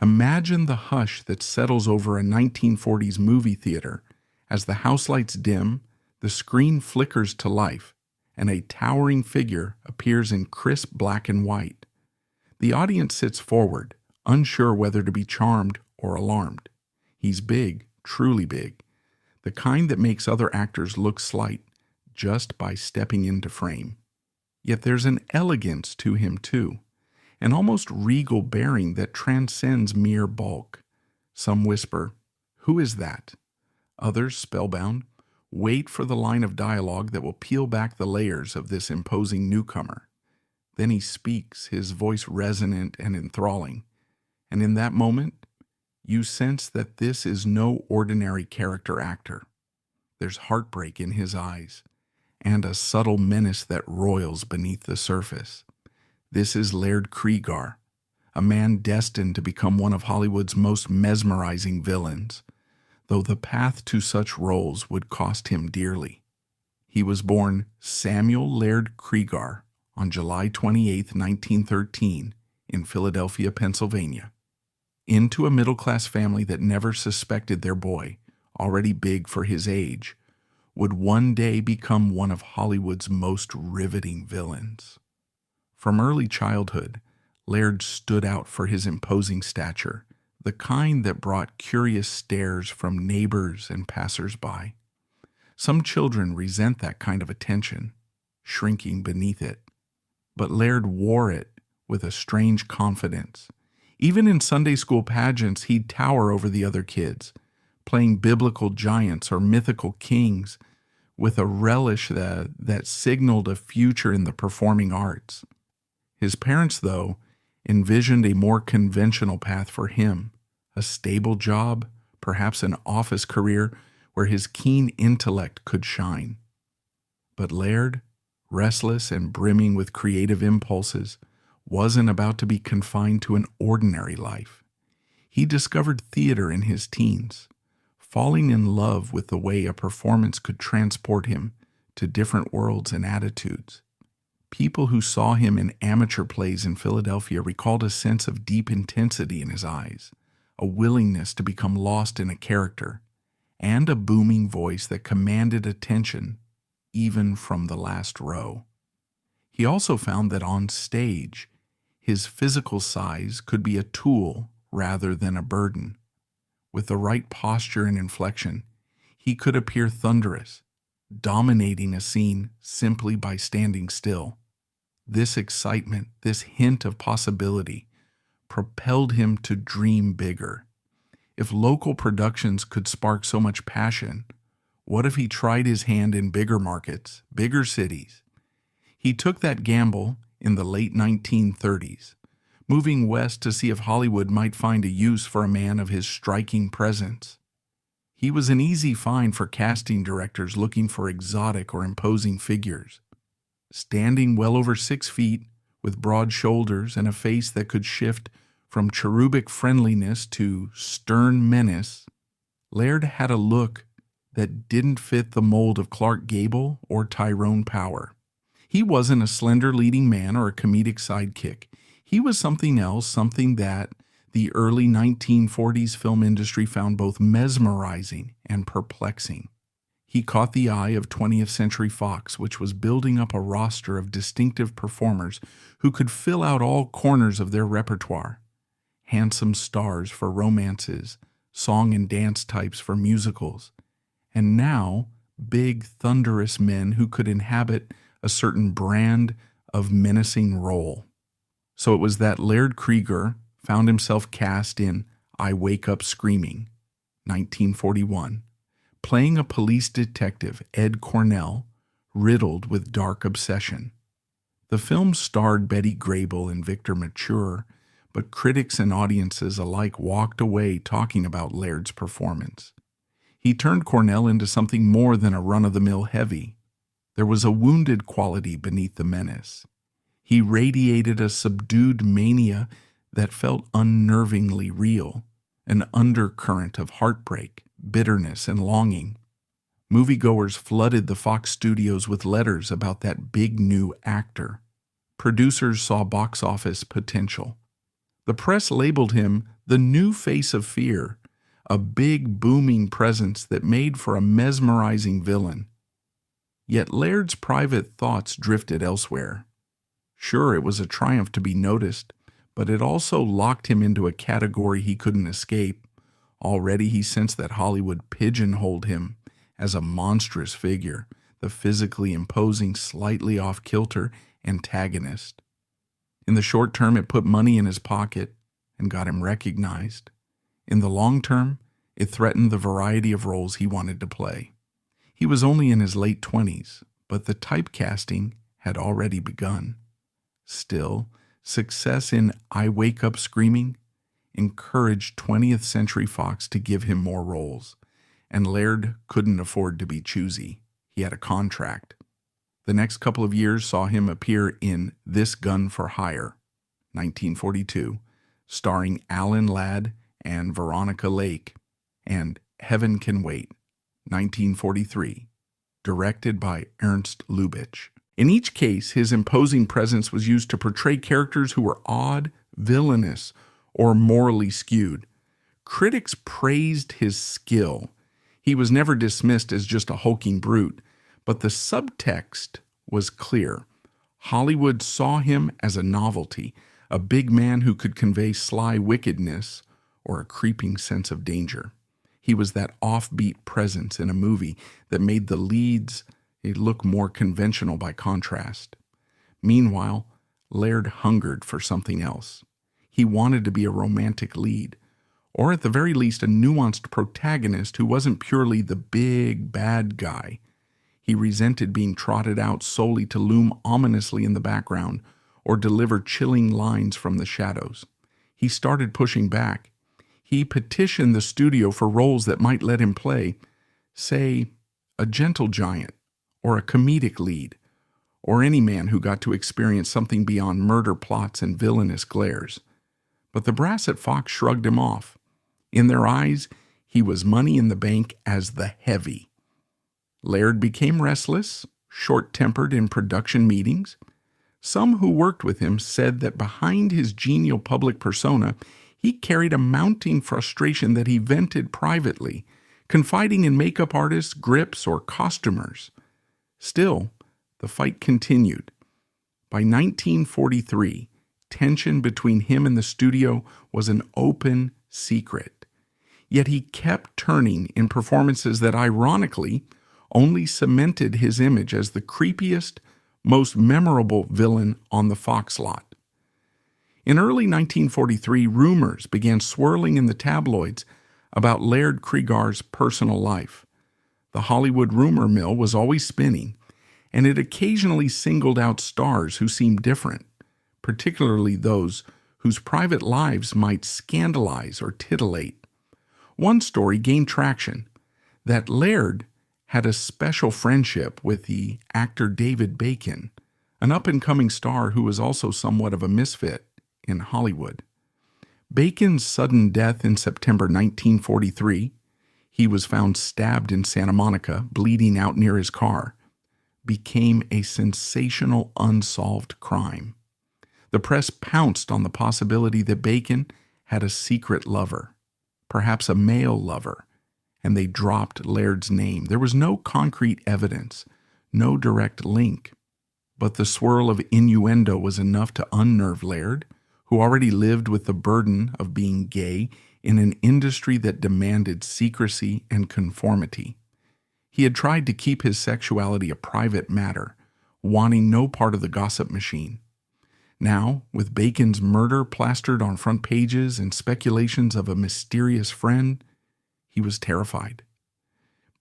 Imagine the hush that settles over a 1940s movie theater as the house lights dim, the screen flickers to life, and a towering figure appears in crisp black and white. The audience sits forward, unsure whether to be charmed or alarmed. He's big, truly big, the kind that makes other actors look slight just by stepping into frame. Yet there's an elegance to him too, an almost regal bearing that transcends mere bulk. Some whisper, "Who is that?" Others, spellbound, wait for the line of dialogue that will peel back the layers of this imposing newcomer. Then he speaks, his voice resonant and enthralling. And in that moment, you sense that this is no ordinary character actor. There's heartbreak in his eyes, and a subtle menace that roils beneath the surface. This is Laird Cregar, a man destined to become one of Hollywood's most mesmerizing villains, though the path to such roles would cost him dearly. He was born Samuel Laird Cregar on July 28, 1913, in Philadelphia, Pennsylvania, into a middle-class family that never suspected their boy, already big for his age, would one day become one of Hollywood's most riveting villains. From early childhood, Laird stood out for his imposing stature, the kind that brought curious stares from neighbors and passers-by. Some children resent that kind of attention, shrinking beneath it. But Laird wore it with a strange confidence. Even in Sunday school pageants, he'd tower over the other kids, playing biblical giants or mythical kings with a relish that signaled a future in the performing arts. His parents, though, envisioned a more conventional path for him, a stable job, perhaps an office career where his keen intellect could shine. But Laird, restless and brimming with creative impulses, wasn't about to be confined to an ordinary life. He discovered theater in his teens, falling in love with the way a performance could transport him to different worlds and attitudes. People who saw him in amateur plays in Philadelphia recalled a sense of deep intensity in his eyes, a willingness to become lost in a character, and a booming voice that commanded attention even from the last row. He also found that on stage, his physical size could be a tool rather than a burden. With the right posture and inflection, he could appear thunderous, dominating a scene simply by standing still. This excitement, this hint of possibility, propelled him to dream bigger. If local productions could spark so much passion, what if he tried his hand in bigger markets, bigger cities? He took that gamble in the late 1930s, moving west to see if Hollywood might find a use for a man of his striking presence. He was an easy find for casting directors looking for exotic or imposing figures. Standing well over 6 feet, with broad shoulders and a face that could shift from cherubic friendliness to stern menace, Laird had a look that didn't fit the mold of Clark Gable or Tyrone Power. He wasn't a slender leading man or a comedic sidekick. He was something else, something that the early 1940s film industry found both mesmerizing and perplexing. He caught the eye of 20th Century Fox, which was building up a roster of distinctive performers who could fill out all corners of their repertoire. Handsome stars for romances, song and dance types for musicals, and now big, thunderous men who could inhabit a certain brand of menacing role. So it was that Laird Cregar found himself cast in I Wake Up Screaming, 1941, playing a police detective, Ed Cornell, riddled with dark obsession. The film starred Betty Grable and Victor Mature, but critics and audiences alike walked away talking about Laird's performance. He turned Cornell into something more than a run-of-the-mill heavy. There was a wounded quality beneath the menace. He radiated a subdued mania that felt unnervingly real, an undercurrent of heartbreak, bitterness, and longing. Moviegoers flooded the Fox studios with letters about that big new actor. Producers saw box office potential. The press labeled him the new face of fear, a big booming presence that made for a mesmerizing villain. Yet Laird's private thoughts drifted elsewhere. Sure, it was a triumph to be noticed, but it also locked him into a category he couldn't escape. Already he sensed that Hollywood pigeonholed him as a monstrous figure, the physically imposing, slightly off-kilter antagonist. In the short term, it put money in his pocket and got him recognized. In the long term, it threatened the variety of roles he wanted to play. He was only in his late 20s, but the typecasting had already begun. Still, success in I Wake Up Screaming encouraged 20th Century Fox to give him more roles, and Laird couldn't afford to be choosy. He had a contract. The next couple of years saw him appear in This Gun for Hire, 1942, starring Alan Ladd and Veronica Lake, and Heaven Can Wait, 1943, directed by Ernst Lubitsch. In each case, his imposing presence was used to portray characters who were odd, villainous, or morally skewed. Critics praised his skill. He was never dismissed as just a hulking brute, but the subtext was clear. Hollywood saw him as a novelty, a big man who could convey sly wickedness or a creeping sense of danger. He was that offbeat presence in a movie that made the leads look more conventional by contrast. Meanwhile, Laird hungered for something else. He wanted to be a romantic lead, or at the very least a nuanced protagonist who wasn't purely the big bad guy. He resented being trotted out solely to loom ominously in the background or deliver chilling lines from the shadows. He started pushing back. He petitioned the studio for roles that might let him play, say, a gentle giant, or a comedic lead, or any man who got to experience something beyond murder plots and villainous glares. But the brass at Fox shrugged him off. In their eyes, he was money in the bank as the heavy. Laird became restless, short-tempered in production meetings. Some who worked with him said that behind his genial public persona, he carried a mounting frustration that he vented privately, confiding in makeup artists, grips, or costumers. Still, the fight continued. By 1943, tension between him and the studio was an open secret. Yet he kept turning in performances that, ironically, only cemented his image as the creepiest, most memorable villain on the Fox lot. In early 1943, rumors began swirling in the tabloids about Laird Cregar's personal life. The Hollywood rumor mill was always spinning, and it occasionally singled out stars who seemed different, particularly those whose private lives might scandalize or titillate. One story gained traction, that Laird had a special friendship with the actor David Bacon, an up-and-coming star who was also somewhat of a misfit in Hollywood. Bacon's sudden death in September 1943, he was found stabbed in Santa Monica, bleeding out near his car, became a sensational unsolved crime. The press pounced on the possibility that Bacon had a secret lover, perhaps a male lover, and they dropped Laird's name. There was no concrete evidence, no direct link, but the swirl of innuendo was enough to unnerve Laird, who already lived with the burden of being gay in an industry that demanded secrecy and conformity. He had tried to keep his sexuality a private matter, wanting no part of the gossip machine. Now, with Bacon's murder plastered on front pages and speculations of a mysterious friend, he was terrified.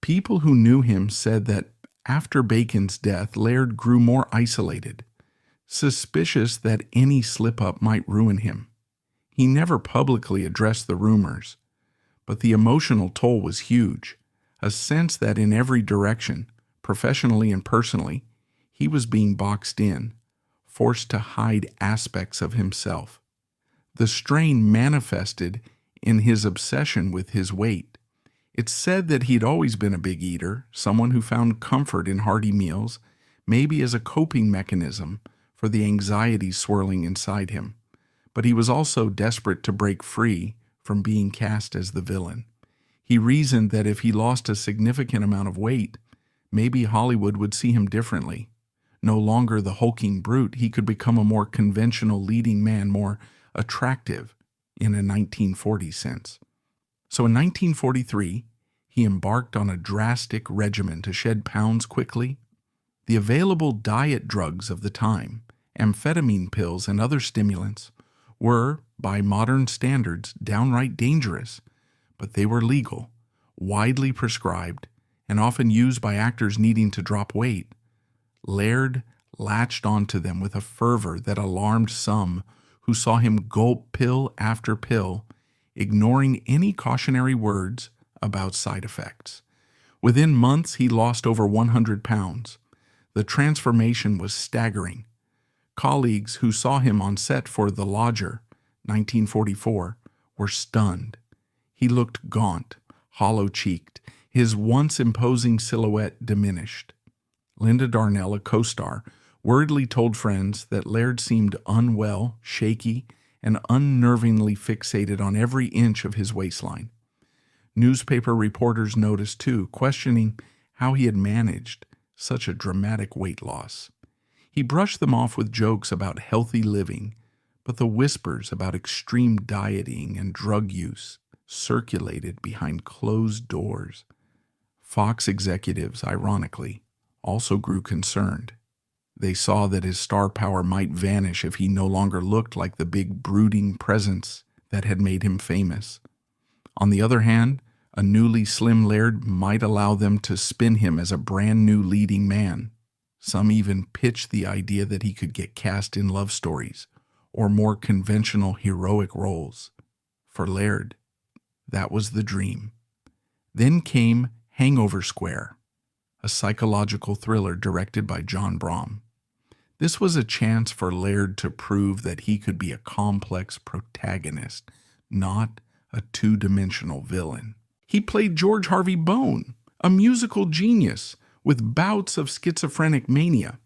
People who knew him said that after Bacon's death, Laird grew more isolated, suspicious that any slip-up might ruin him. He never publicly addressed the rumors, but the emotional toll was huge, a sense that in every direction, professionally and personally, he was being boxed in, forced to hide aspects of himself. The strain manifested in his obsession with his weight. It's said that he'd always been a big eater, someone who found comfort in hearty meals, maybe as a coping mechanism for the anxiety swirling inside him. But he was also desperate to break free from being cast as the villain. He reasoned that if he lost a significant amount of weight, maybe Hollywood would see him differently. No longer the hulking brute, he could become a more conventional leading man, more attractive in a 1940s sense. So in 1943, he embarked on a drastic regimen to shed pounds quickly. The available diet drugs of the time, amphetamine pills and other stimulants, were, by modern standards, downright dangerous, but they were legal, widely prescribed, and often used by actors needing to drop weight. Laird latched onto them with a fervor that alarmed some who saw him gulp pill after pill, ignoring any cautionary words about side effects. Within months, he lost over 100 pounds. The transformation was staggering. Colleagues who saw him on set for The Lodger, 1944, were stunned. He looked gaunt, hollow-cheeked, his once imposing silhouette diminished. Linda Darnell, a co-star, worriedly told friends that Laird seemed unwell, shaky, and unnervingly fixated on every inch of his waistline. Newspaper reporters noticed too, questioning how he had managed such a dramatic weight loss. He brushed them off with jokes about healthy living, but the whispers about extreme dieting and drug use circulated behind closed doors. Fox executives, ironically, also grew concerned. They saw that his star power might vanish if he no longer looked like the big brooding presence that had made him famous. On the other hand, a newly slim Laird might allow them to spin him as a brand new leading man. Some even pitched the idea that he could get cast in love stories or more conventional heroic roles. For Laird, that was the dream. Then came Hangover Square, a psychological thriller directed by John Brom. This was a chance for Laird to prove that he could be a complex protagonist, not a two-dimensional villain. He played George Harvey Bone, a musical genius with bouts of schizophrenic mania.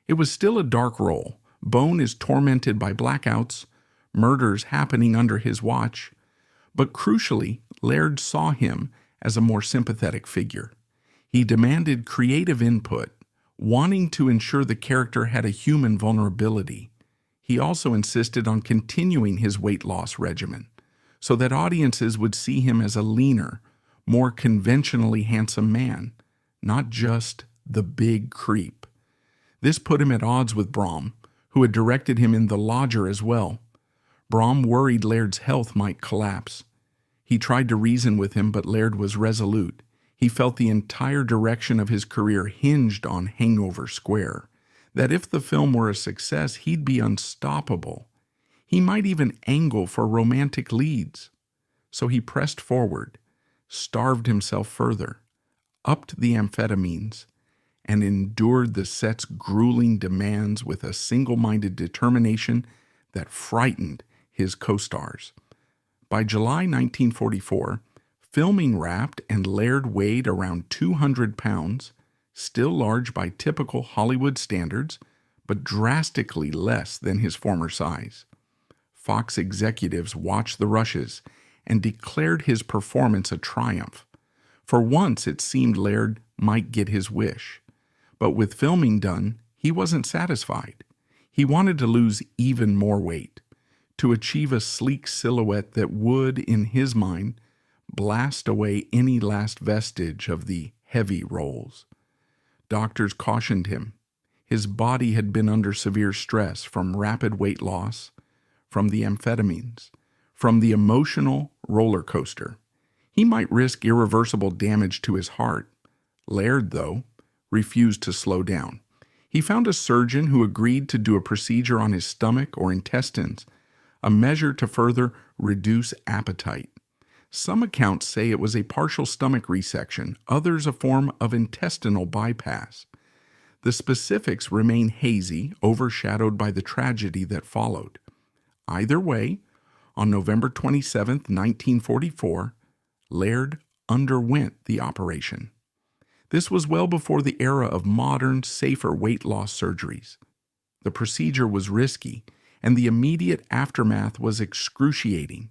It was still a dark role. Bone is tormented by blackouts, murders happening under his watch, but crucially, Laird saw him as a more sympathetic figure. He demanded creative input, wanting to ensure the character had a human vulnerability. He also insisted on continuing his weight loss regimen, so that audiences would see him as a leaner, more conventionally handsome man, not just the big creep. This put him at odds with Brom, who had directed him in The Lodger as well. Brom worried Laird's health might collapse. He tried to reason with him, but Laird was resolute. He felt the entire direction of his career hinged on Hangover Square, that if the film were a success, he'd be unstoppable. He might even angle for romantic leads. So he pressed forward, starved himself further, upped the amphetamines, and endured the set's grueling demands with a single-minded determination that frightened his co-stars. By July 1944, filming wrapped and Laird weighed around 200 pounds, still large by typical Hollywood standards, but drastically less than his former size. Fox executives watched the rushes and declared his performance a triumph. For once, it seemed Laird might get his wish. But with filming done, he wasn't satisfied. He wanted to lose even more weight, to achieve a sleek silhouette that would, in his mind, blast away any last vestige of the heavy roles. Doctors cautioned him. His body had been under severe stress from rapid weight loss, from the amphetamines, from the emotional roller coaster. He might risk irreversible damage to his heart. Laird, though, refused to slow down. He found a surgeon who agreed to do a procedure on his stomach or intestines, a measure to further reduce appetite. Some accounts say it was a partial stomach resection, others a form of intestinal bypass. The specifics remain hazy, overshadowed by the tragedy that followed. Either way, on November 27, 1944, Laird underwent the operation. This was well before the era of modern, safer weight loss surgeries. The procedure was risky, and the immediate aftermath was excruciating.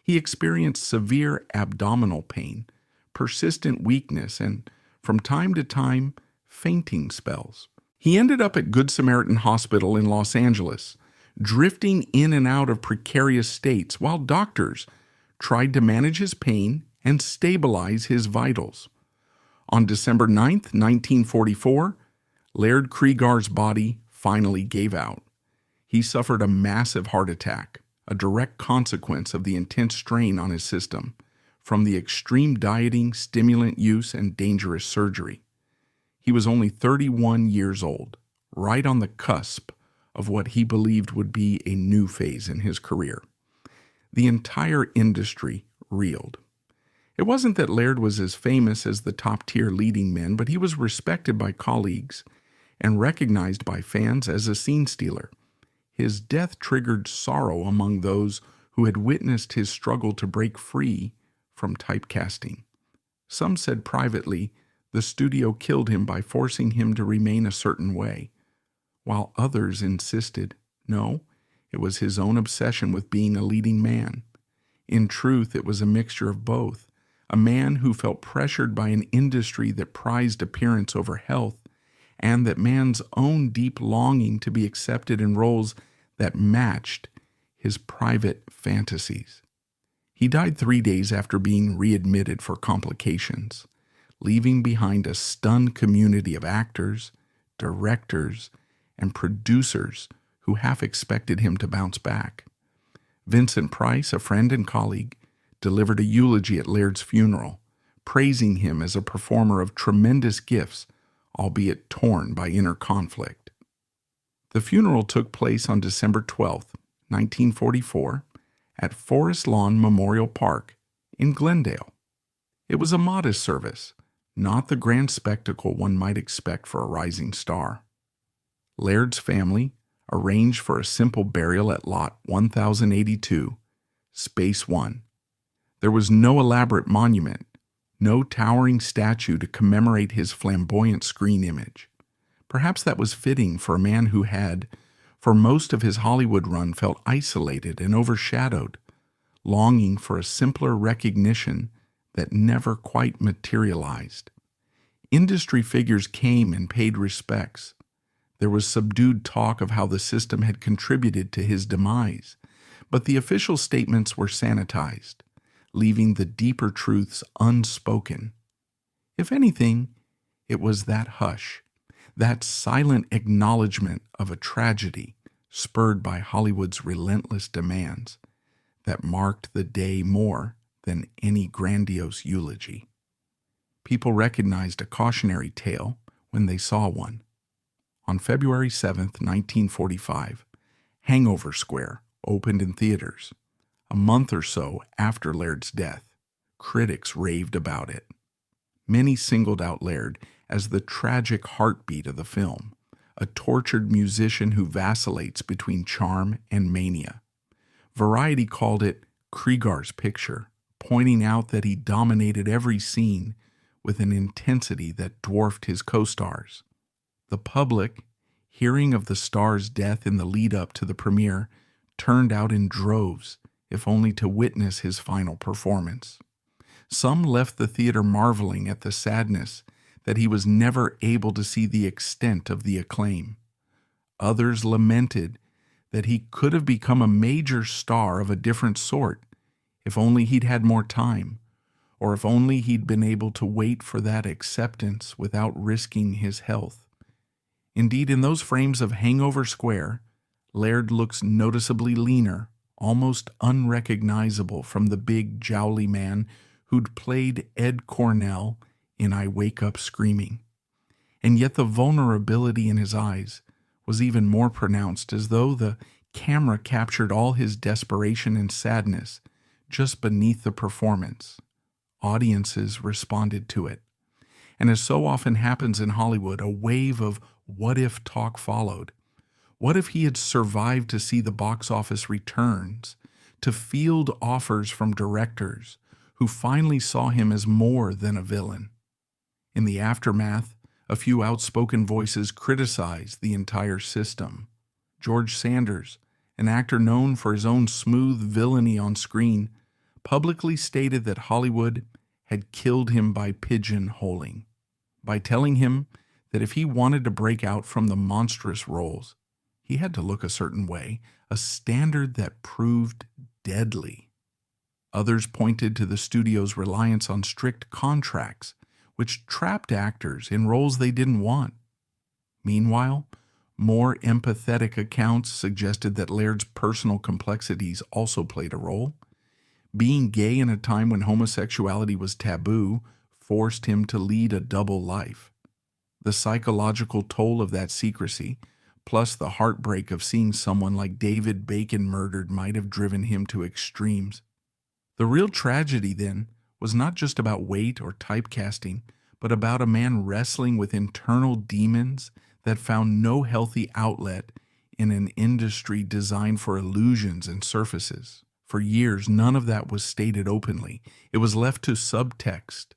He experienced severe abdominal pain, persistent weakness, and, from time to time, fainting spells. He ended up at Good Samaritan Hospital in Los Angeles, drifting in and out of precarious states while doctors tried to manage his pain and stabilize his vitals. On December 9th, 1944, Laird Cregar's body finally gave out. He suffered a massive heart attack, a direct consequence of the intense strain on his system from the extreme dieting, stimulant use, and dangerous surgery. He was only 31 years old, right on the cusp of what he believed would be a new phase in his career. The entire industry reeled. It wasn't that Laird was as famous as the top-tier leading men, but he was respected by colleagues and recognized by fans as a scene stealer. His death triggered sorrow among those who had witnessed his struggle to break free from typecasting. Some said privately the studio killed him by forcing him to remain a certain way, while others insisted, no, it was his own obsession with being a leading man. In truth, it was a mixture of both, a man who felt pressured by an industry that prized appearance over health, and that man's own deep longing to be accepted in roles that matched his private fantasies. He died 3 days after being readmitted for complications, leaving behind a stunned community of actors, directors, and producers who half expected him to bounce back. Vincent Price, a friend and colleague, delivered a eulogy at Laird's funeral, praising him as a performer of tremendous gifts, albeit torn by inner conflict. The funeral took place on December 12, 1944, at Forest Lawn Memorial Park in Glendale. It was a modest service, not the grand spectacle one might expect for a rising star. Laird's family arranged for a simple burial at Lot 1082, Space 1. There was no elaborate monument, no towering statue to commemorate his flamboyant screen image. Perhaps that was fitting for a man who had, for most of his Hollywood run, felt isolated and overshadowed, longing for a simpler recognition that never quite materialized. Industry figures came and paid respects. There was subdued talk of how the system had contributed to his demise, but the official statements were sanitized, leaving the deeper truths unspoken. If anything, it was that hush, that silent acknowledgement of a tragedy spurred by Hollywood's relentless demands, that marked the day more than any grandiose eulogy. People recognized a cautionary tale when they saw one. On February 7, 1945, Hangover Square opened in theaters. A month or so after Laird's death, critics raved about it. Many singled out Laird as the tragic heartbeat of the film, a tortured musician who vacillates between charm and mania. Variety called it Cregar's picture, pointing out that he dominated every scene with an intensity that dwarfed his co-stars. The public, hearing of the star's death in the lead-up to the premiere, turned out in droves, if only to witness his final performance. Some left the theater marveling at the sadness that he was never able to see the extent of the acclaim. Others lamented that he could have become a major star of a different sort if only he'd had more time, or if only he'd been able to wait for that acceptance without risking his health. Indeed, in those frames of Hangover Square, Laird looks noticeably leaner, almost unrecognizable from the big, jowly man who'd played Ed Cornell in I Wake Up Screaming. And yet the vulnerability in his eyes was even more pronounced, as though the camera captured all his desperation and sadness just beneath the performance. Audiences responded to it. And as so often happens in Hollywood, a wave of what-if talk followed. What if he had survived to see the box office returns, to field offers from directors who finally saw him as more than a villain? In the aftermath, a few outspoken voices criticized the entire system. George Sanders, an actor known for his own smooth villainy on screen, publicly stated that Hollywood had killed him by pigeonholing, by telling him that if he wanted to break out from the monstrous roles, he had to look a certain way, a standard that proved deadly. Others pointed to the studio's reliance on strict contracts, which trapped actors in roles they didn't want. Meanwhile, more empathetic accounts suggested that Laird's personal complexities also played a role. Being gay in a time when homosexuality was taboo forced him to lead a double life. The psychological toll of that secrecy, plus the heartbreak of seeing someone like David Bacon murdered, might have driven him to extremes. The real tragedy, then, was not just about weight or typecasting, but about a man wrestling with internal demons that found no healthy outlet in an industry designed for illusions and surfaces. For years, none of that was stated openly. It was left to subtext,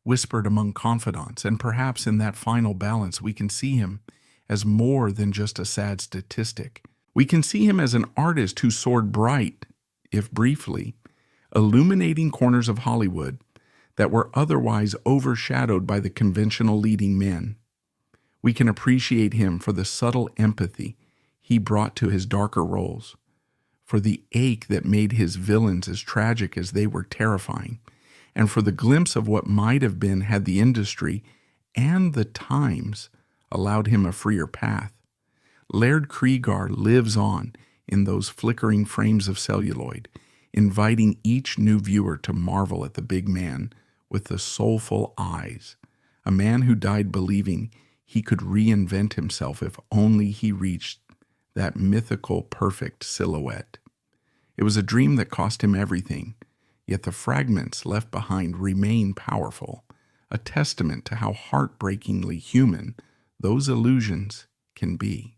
whispered among confidants, and perhaps in that final balance we can see him as more than just a sad statistic. We can see him as an artist who soared bright, if briefly, illuminating corners of Hollywood that were otherwise overshadowed by the conventional leading men. We can appreciate him for the subtle empathy he brought to his darker roles, for the ache that made his villains as tragic as they were terrifying, and for the glimpse of what might have been had the industry and the times allowed him a freer path. Laird Cregar lives on in those flickering frames of celluloid, inviting each new viewer to marvel at the big man with the soulful eyes, a man who died believing he could reinvent himself if only he reached that mythical perfect silhouette. It was a dream that cost him everything, yet the fragments left behind remain powerful, a testament to how heartbreakingly human those illusions can be.